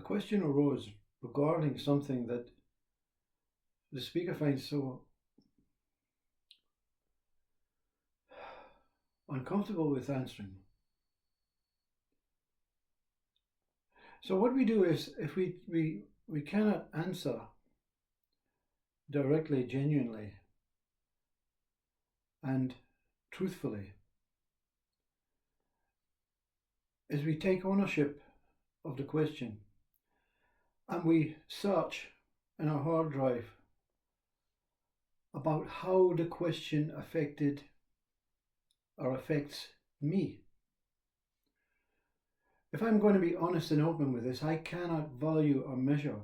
A question arose regarding something that the speaker finds so uncomfortable with answering. So what we do is, if we cannot answer directly, genuinely, and truthfully, is we take ownership of the question and we search in our hard drive about how the question affected or affects me. If I'm going to be honest and open with this, I cannot value or measure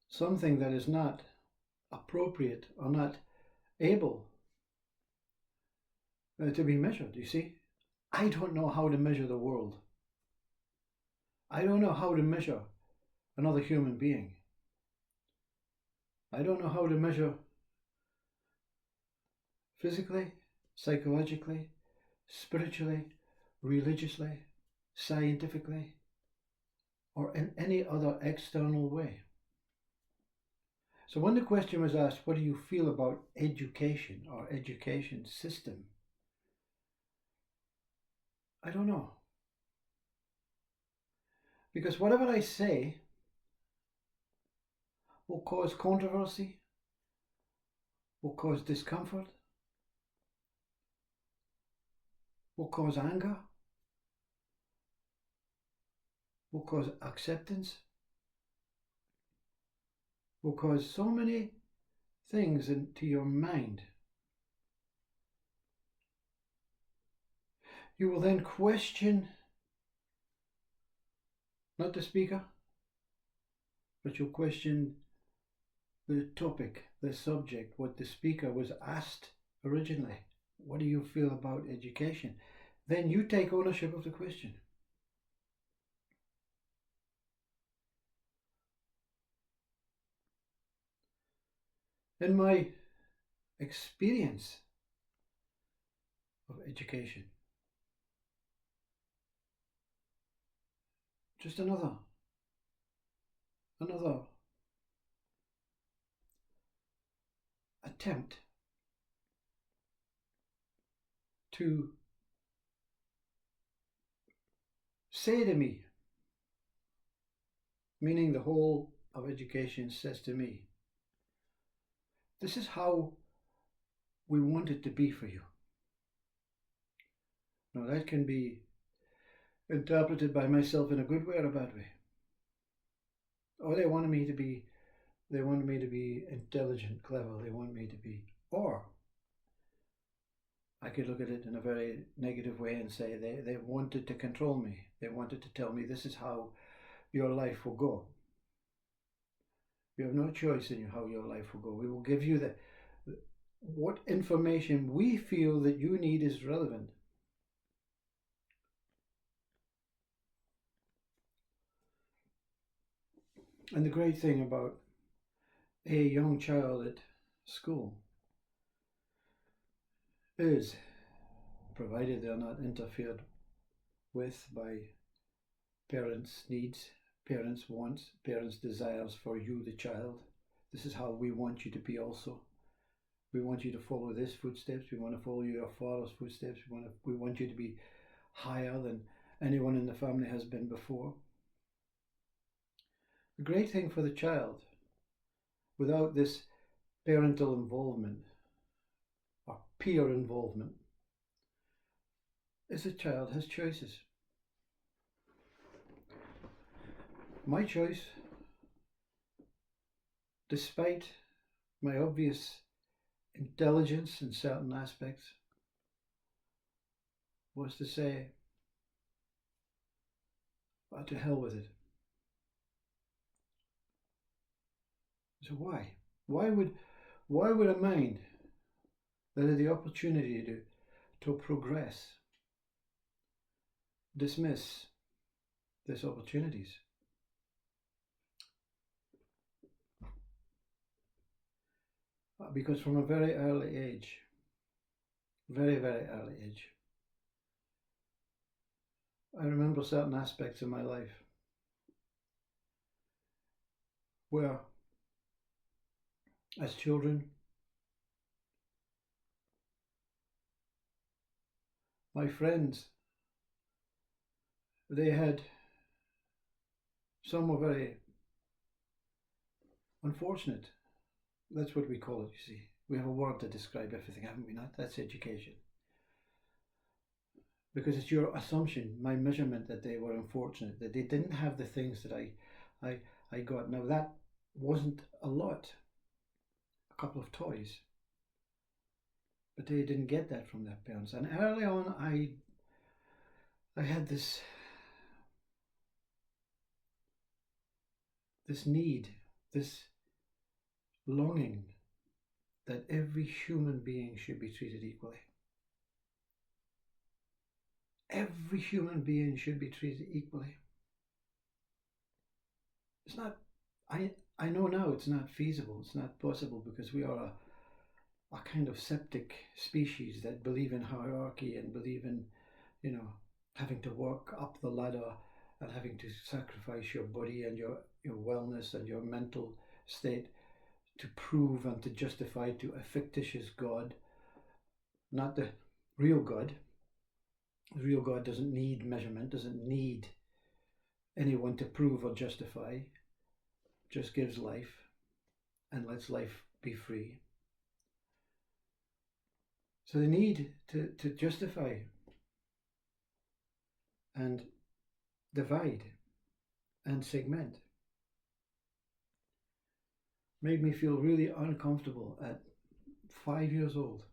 something that is not appropriate or not able to be measured, you see. I don't know how to measure the world. I don't know how to measure another human being. I don't know how to measure physically, psychologically, spiritually, religiously, scientifically, or in any other external way. So when the question was asked, what do you feel about education or education system? I don't know. Because whatever I say will cause controversy, will cause discomfort, will cause anger, will cause acceptance, will cause so many things into your mind. You will then question not the speaker, but you'll question the topic, the subject, what the speaker was asked originally. What do you feel about education? Then you take ownership of the question. In my experience of education, just another attempt to say to me, meaning the whole of education says to me, this is how we want it to be for you. Now that can be interpreted by myself in a good way or a bad way. Or they wanted me to be intelligent, clever, they want me to be, or I could look at it in a very negative way and say they wanted to control me. They wanted to tell me this is how your life will go. You have no choice in how your life will go. We will give you what information we feel that you need is relevant. And the great thing about a young child at school is, provided they're not interfered with by parents' needs, parents' wants, parents' desires for you, the child. This is how we want you to be also. We want you to follow this footsteps. We want to follow your father's footsteps. We want you to be higher than anyone in the family has been before. The great thing for the child, without this parental involvement or peer involvement, is the child has choices. My choice, despite my obvious intelligence in certain aspects, was to say, well, to hell with it. So why? Why would a mind that had the opportunity to progress dismiss these opportunities? Because from a very early age, very, very early age, I remember certain aspects of my life where, as children, my friends, they had, some were very unfortunate. That's what we call it, you see. We have a word to describe everything, haven't we not? That's education. Because it's your assumption, my measurement, that they were unfortunate, that they didn't have the things that I got. Now that wasn't a lot, a couple of toys, but they didn't get that from their parents. And early on, I had this need, this longing that every human being should be treated equally. Every human being should be treated equally. It's not, I know now it's not feasible, it's not possible, because we are a kind of septic species that believe in hierarchy and believe in, having to work up the ladder and having to sacrifice your body and your wellness and your mental state to prove and to justify to a fictitious God, not the real God. The real God doesn't need measurement, doesn't need anyone to prove or justify, just gives life and lets life be free. So the need to justify and divide and segment made me feel really uncomfortable at 5 years old.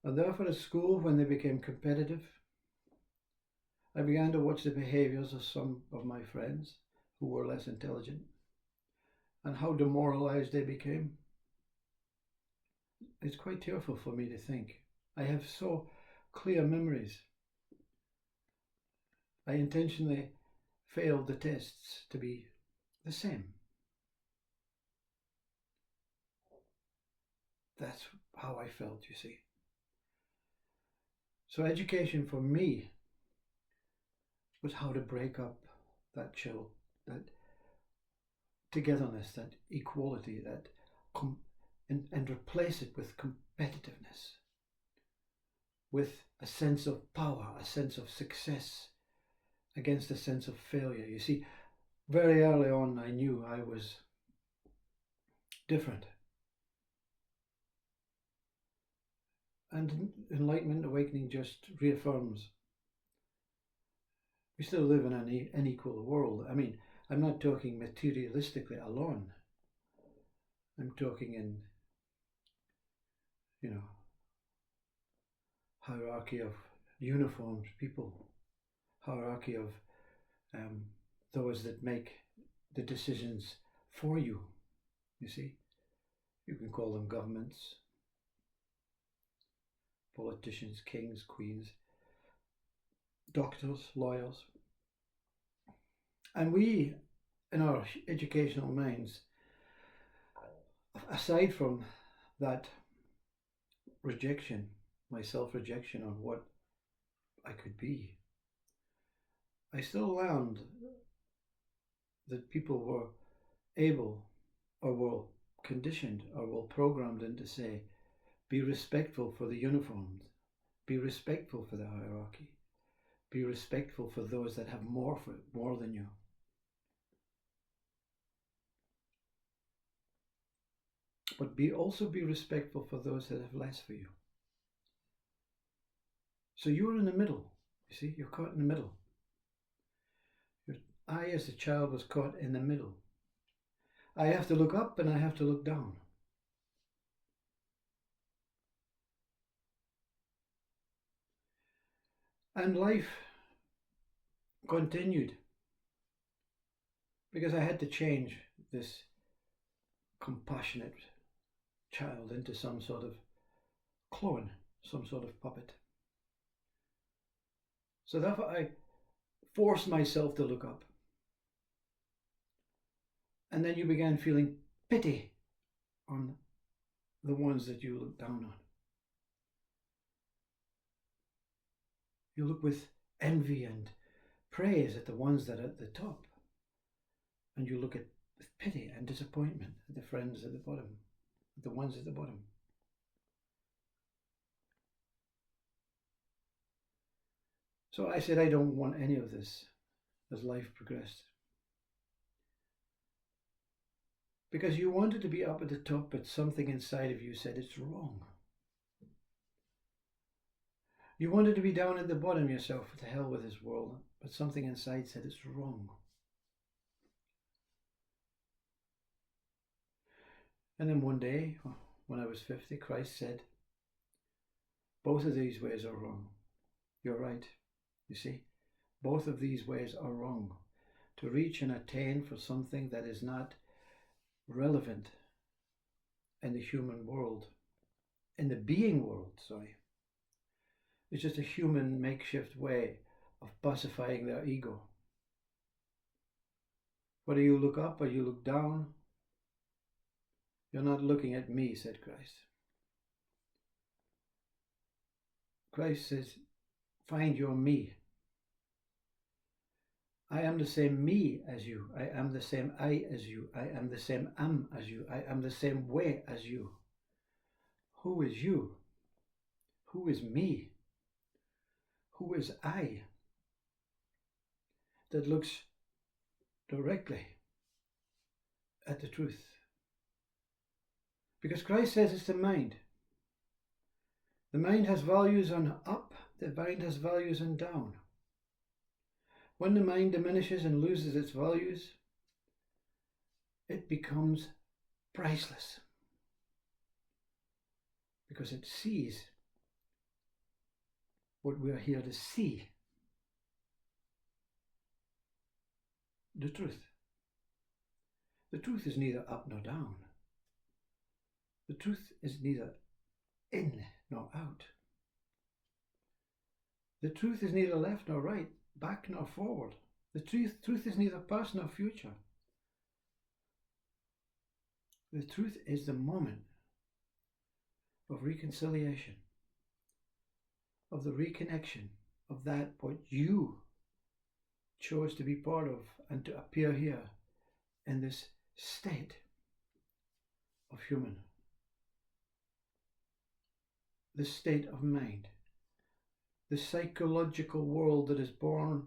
And therefore at school, when they became competitive, I began to watch the behaviours of some of my friends who were less intelligent and how demoralised they became. It's quite tearful for me to think. I have so clear memories. I intentionally failed the tests to be the same. That's how I felt, you see. So education for me was how to break up that chill, that togetherness, that equality, that and replace it with competitiveness, with a sense of power, a sense of success against a sense of failure. You see, very early on I knew I was different. And enlightenment, awakening just reaffirms we still live in an unequal world. I mean, I'm not talking materialistically alone. I'm talking in, hierarchy of uniformed people, hierarchy of those that make the decisions for you. You see, you can call them governments, politicians, kings, queens, doctors, lawyers. And we, in our educational minds, aside from that rejection, my self-rejection on what I could be, I still learned that people were able, or were conditioned, or were programmed into say, be respectful for the uniformed, be respectful for the hierarchy, be respectful for those that have more than you. But also be respectful for those that have less for you. So you're in the middle, you see, you're caught in the middle. I, as a child, was caught in the middle. I have to look up and I have to look down. And life continued because I had to change this compassionate child into some sort of clone, some sort of puppet. So therefore I forced myself to look up. And then you began feeling pity on the ones that you look down on. You look with envy and praise at the ones that are at the top. And you look at with pity and disappointment at the friends at the bottom, at the ones at the bottom. So I said, I don't want any of this as life progressed. Because you wanted to be up at the top, but something inside of you said it's wrong. You wanted to be down at the bottom yourself, to hell with this world, but something inside said it's wrong. And then one day, when I was 50, Christ said, both of these ways are wrong. You're right. You see, both of these ways are wrong. To reach and attain for something that is not relevant in the human world, in the being world, sorry. It's just a human makeshift way of pacifying their ego. Whether you look up or you look down, you're not looking at me, said Christ. Christ says, find your me. I am the same me as you. I am the same I as you. I am the same am as you. I am the same way as you. Who is you? Who is me? Who is I? That looks directly at the truth. Because Christ says it's the mind. The mind has values on up, the mind has values on down. When the mind diminishes and loses its values, it becomes priceless. Because it sees what we are here to see. The truth. The truth is neither up nor down. The truth is neither in nor out. The truth is neither left nor right, back nor forward. The truth is neither past nor future. The truth is the moment of reconciliation, of the reconnection of that what you chose to be part of and to appear here in this state of human, this state of mind, the psychological world that is born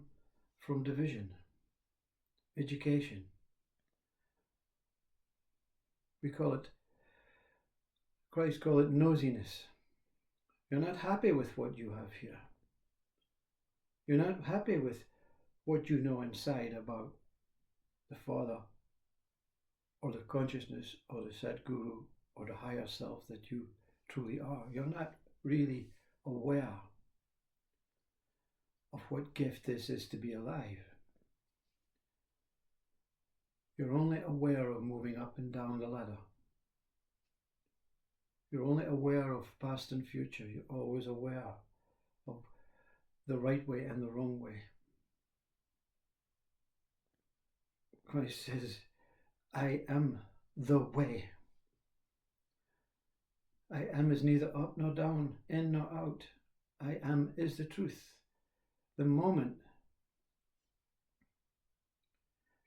from division, education. We call it, Christ called it nosiness. You're not happy with what you have here. You're not happy with what you know inside about the Father or the consciousness or the Sadguru or the higher self that you truly are. You're not really aware of what gift this is to be alive. You're only aware of moving up and down the ladder. You're only aware of past and future. You're always aware of the right way and the wrong way. Christ says, I am the way. I am is neither up nor down, in nor out. I am is the truth. The moment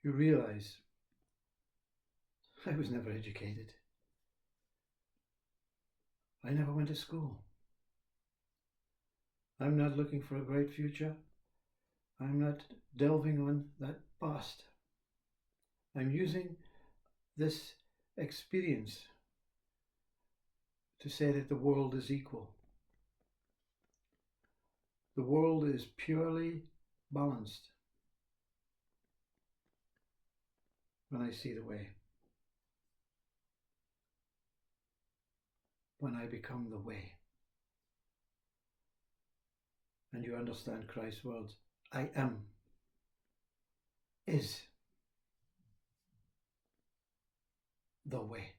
you realize, I was never educated. I never went to school. I'm not looking for a great future. I'm not delving on that past. I'm using this experience to say that the world is equal. The world is purely balanced when I see the way. When I become the way. And you understand Christ's words. I am is the way.